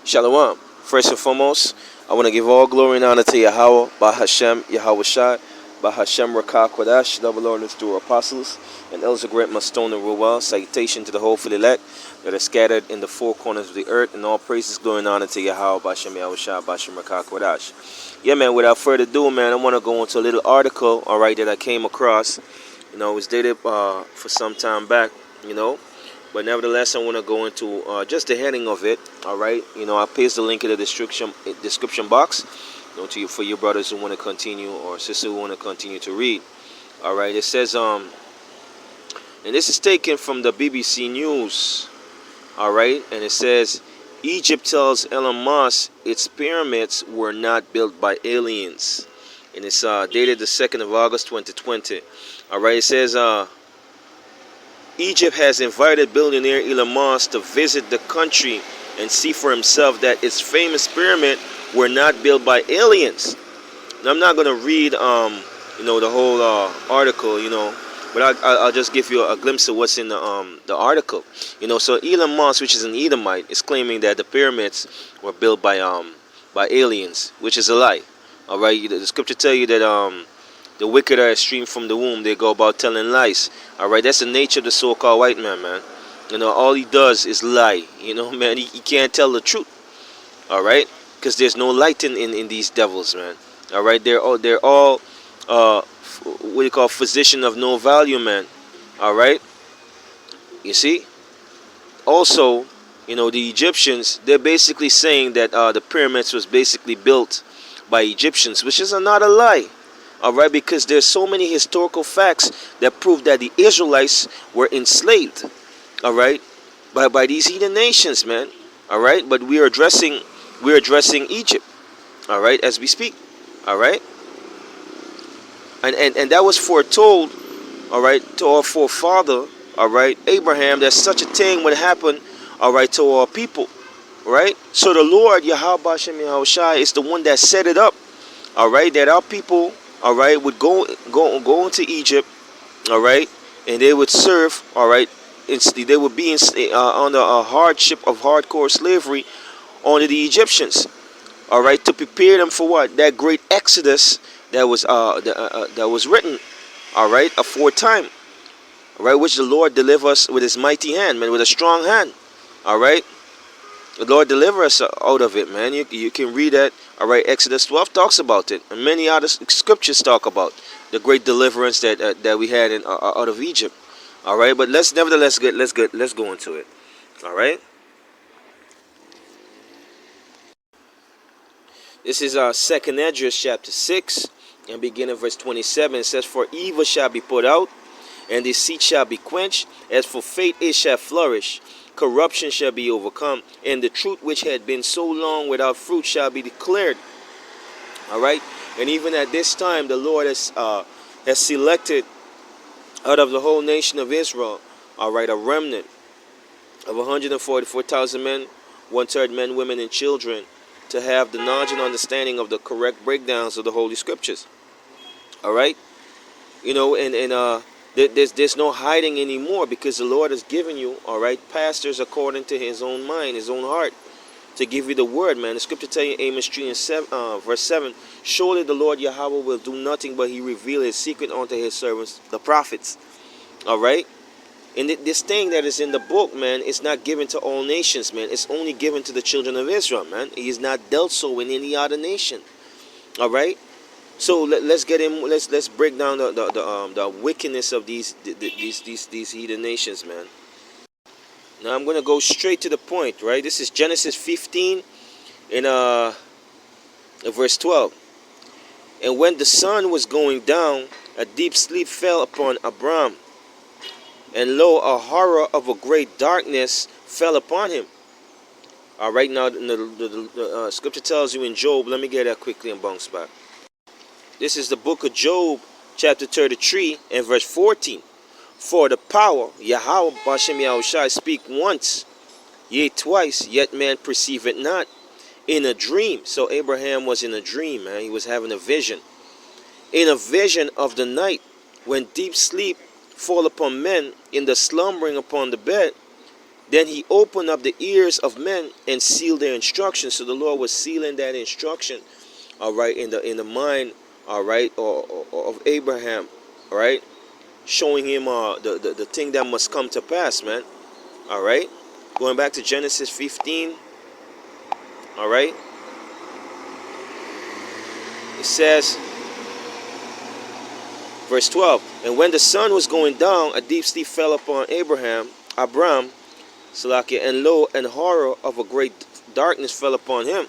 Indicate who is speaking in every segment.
Speaker 1: Shalom. First and foremost, I want to give all glory and honor to Yahweh, Bahashem, Yahweh Shai, Bahashem Rakah Kodash, double orders to our apostles, and elders of great Mastone and Ruel. Salutation to the hopeful elect that are scattered in the four corners of the earth, and all praises, glory, and honor to Yahweh, Bahashem, Yahweh Shai, Bahashem Rakah Kodash. Yeah, man, without further ado, man, I want to go into a little article, all right, that I came across. You know, it was dated for some time back, you know. But nevertheless, I want to go into just the heading of it. All right, you know, I'll paste the link in the description box. You know, for your brothers who want to continue or sisters who want to continue to read. All right, it says and this is taken from the BBC News. All right, and it says Egypt tells Elon Musk its pyramids were not built by aliens, and it's dated the 2nd of August 2020. All right, it says Egypt has invited billionaire Elon Musk to visit the country and see for himself that its famous pyramid were not built by aliens. Now, I'm not going to read, you know, the whole article, you know, but I'll just give you a glimpse of what's in the article. You know, so Elon Musk, which is an Edomite, is claiming that the pyramids were built by aliens, which is a lie. All right, the scripture tell you that the wicked are streamed from the womb. They go about telling lies. All right, that's the nature of the so-called white man, man. You know, all he does is lie. You know, man, he can't tell the truth. All right, because there's no light in these devils, man. All right, they're all what you call physician of no value, man. All right, you see. Also, you know, the Egyptians, they're basically saying that the pyramids was basically built by Egyptians, which is not a lie. All right, because there's so many historical facts that prove that the Israelites were enslaved, all right, by these heathen nations, man. All right, but we're addressing Egypt, all right, as we speak, all right, and that was foretold, all right, to our forefather, all right, Abraham, that such a thing would happen, all right, to our people, right? So the Lord Yahweh Bashem Yahushai is the one that set it up, all right, that our people, all right, would go into Egypt, all right, and they would serve, all right, they would be under a hardship of hardcore slavery under the Egyptians, all right, to prepare them for what? That great exodus that was written, all right, aforetime, all right, which the Lord deliver us with his mighty hand, man, with a strong hand, all right. The Lord deliver us out of it, man. You can read that. All right, Exodus 12 talks about it, and many other scriptures talk about the great deliverance that we had out of Egypt. All right, but let's go into it. All right. This is our second Esdras chapter 6, and beginning verse 27. It says, "For evil shall be put out, and deceit shall be quenched. As for faith, it shall flourish. Corruption shall be overcome, and the truth which had been so long without fruit shall be declared." All right, and even at this time, the Lord has selected out of the whole nation of Israel, all right, a remnant of 144,000 men, 1/3 men, women, and children, to have the knowledge and understanding of the correct breakdowns of the Holy Scriptures. All right, you know, and there's no hiding anymore, because the Lord has given you, all right, pastors according to his own mind, his own heart, to give you the word, man. The scripture tell you, Amos 3 and 7, verse 7, "Surely the Lord Yahweh will do nothing but he reveal his secret unto his servants, the prophets." All right, and this thing that is in the book, man, is not given to all nations, man. It's only given to the children of Israel, man. He is not dealt so in any other nation. All right. So let's get in. Let's break down the wickedness of these heathen nations, man. Now I'm gonna go straight to the point, right? This is Genesis 15 in verse 12. "And when the sun was going down, a deep sleep fell upon Abram, and lo, a horror of a great darkness fell upon him." All right, now the scripture tells you in Job. Let me get that quickly and bounce back. This is the book of Job, chapter 33 and verse 14. "For the power, Yahweh Bashem Yahushai, speak once, yea twice, yet man perceive it not. In a dream." So Abraham was in a dream, man. He was having a vision. "In a vision of the night, when deep sleep fall upon men, in the slumbering upon the bed, Then he opened up the ears of men and sealed their instruction. So the Lord was sealing that instruction, all right, in the mind, all right, or of Abraham, all right, showing him the thing that must come to pass, man. All right, going back to Genesis 15, all right, it says, verse 12, and when the sun was going down, a deep sleep fell upon Abram, Salakia, and lo, and horror of a great darkness fell upon him.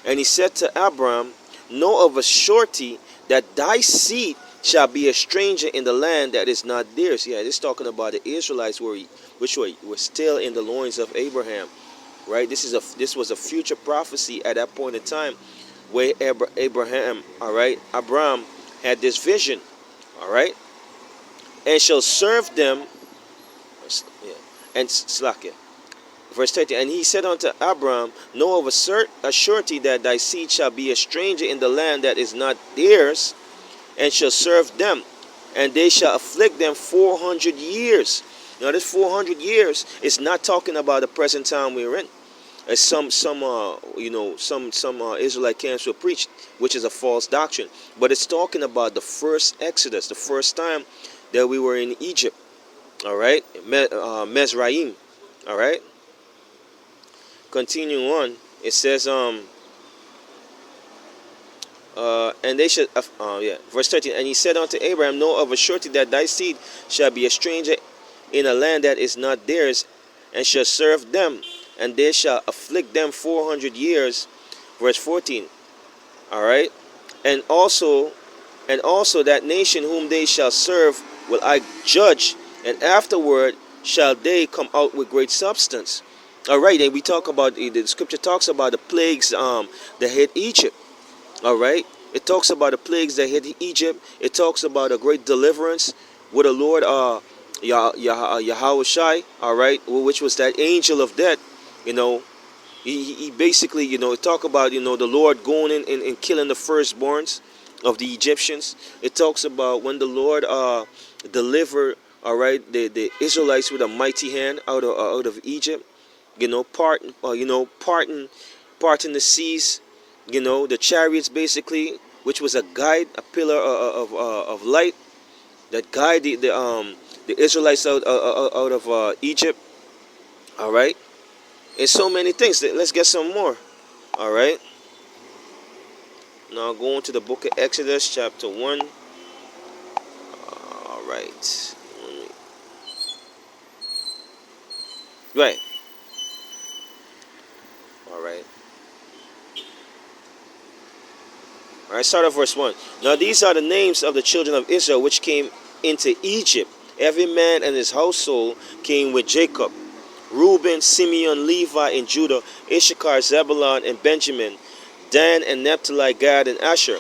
Speaker 1: And he said to Abram, know of a surety that thy seed shall be a stranger in the land that is not theirs. Yeah, this is talking about the Israelites which were still in the loins of Abraham. Right? This was a future prophecy at that point in time where Abraham, all right, Abram had this vision, all right, and shall serve them, yeah, and Slakia. Verse 30, and he said unto Abram, know of a surety that thy seed shall be a stranger in the land that is not theirs, and shall serve them, and they shall afflict them 400 years. Now this 400 years is not talking about the present time we're in, as some Israelite camps will preach, which is a false doctrine. But it's talking about the first Exodus, the first time that we were in Egypt. All right, Mizraim. All right. Continuing on, it says, and they should, verse 13, and he said unto Abraham, know of a surety that thy seed shall be a stranger in a land that is not theirs, and shall serve them, and they shall afflict them 400 years. Verse 14, all right, and also that nation whom they shall serve will I judge, and afterward shall they come out with great substance. All right, and we talk about, the scripture talks about the plagues that hit Egypt. All right, it talks about the plagues that hit Egypt. It talks about a great deliverance with the Lord Yahweh Shai, all right, which was that angel of death. He basically, talk about, the Lord going in and killing the firstborns of the Egyptians. It talks about when the Lord delivered, all right, the Israelites with a mighty hand out of Egypt. Parting the seas, the chariots basically, which was a guide, a pillar of light that guided the Israelites out of Egypt. All right, and so many things. Let's get some more. All right. Now going to the book of Exodus, chapter 1. All right. Right. All right, start at verse 1. Now these are the names of the children of Israel which came into Egypt. Every man and his household came with Jacob. Reuben, Simeon, Levi, and Judah, Issachar, Zebulun, and Benjamin, Dan and Naphtali, Gad, and Asher.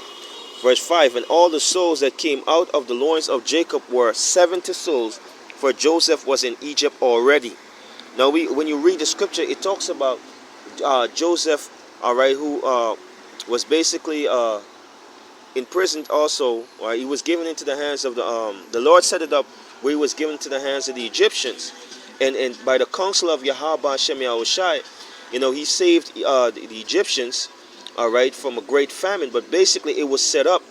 Speaker 1: Verse 5, and all the souls that came out of the loins of Jacob were 70 souls, for Joseph was in Egypt already. Now when you read the scripture, it talks about Joseph, all right, who was basically imprisoned also, or he was given into the hands of the Lord set it up where he was given into the hands of the Egyptians, and by the counsel of Yahweh Hashem Yahushai, he saved the Egyptians, all right, from a great famine. But basically it was set up,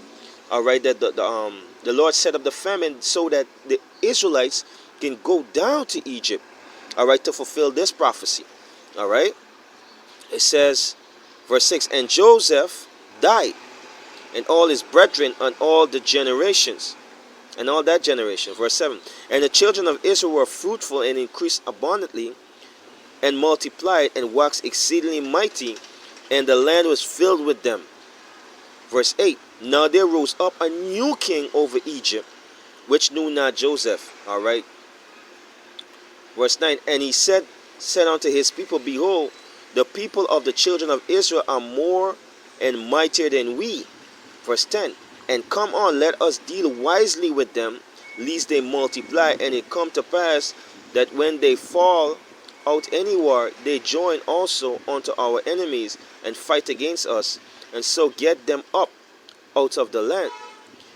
Speaker 1: all right, that the Lord set up the famine so that the Israelites can go down to Egypt, all right, to fulfill this prophecy. All right, it says, verse 6, and Joseph died, and all his brethren, and all the generations, and all that generation. Verse 7, and the children of Israel were fruitful and increased abundantly, and multiplied and waxed exceedingly mighty, and the land was filled with them. Verse 8, now there rose up a new king over Egypt, which knew not Joseph. All right. Verse 9, and he said unto his people, behold, the people of the children of Israel are more and mightier than we. Verse 10, and come on, let us deal wisely with them, lest they multiply, and it come to pass that when they fall out anywhere, they join also unto our enemies, and fight against us, and so get them up out of the land.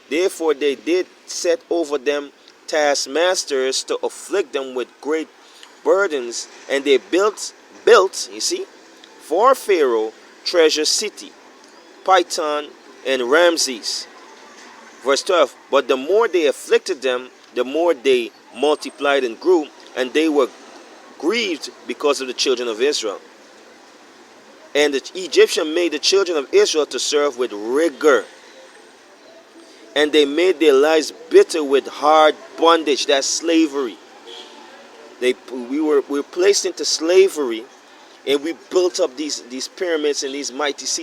Speaker 1: Therefore they did set over them taskmasters to afflict them with great burdens, and they built, you see, for Pharaoh treasure city, Python, and Ramses. Verse 12. But the more they afflicted them, the more they multiplied and grew, and they were grieved because of the children of Israel. And the Egyptian made the children of Israel to serve with rigor, and they made their lives bitter with hard bondage. That's slavery. We were placed into slavery, and we built up these pyramids and these mighty cities.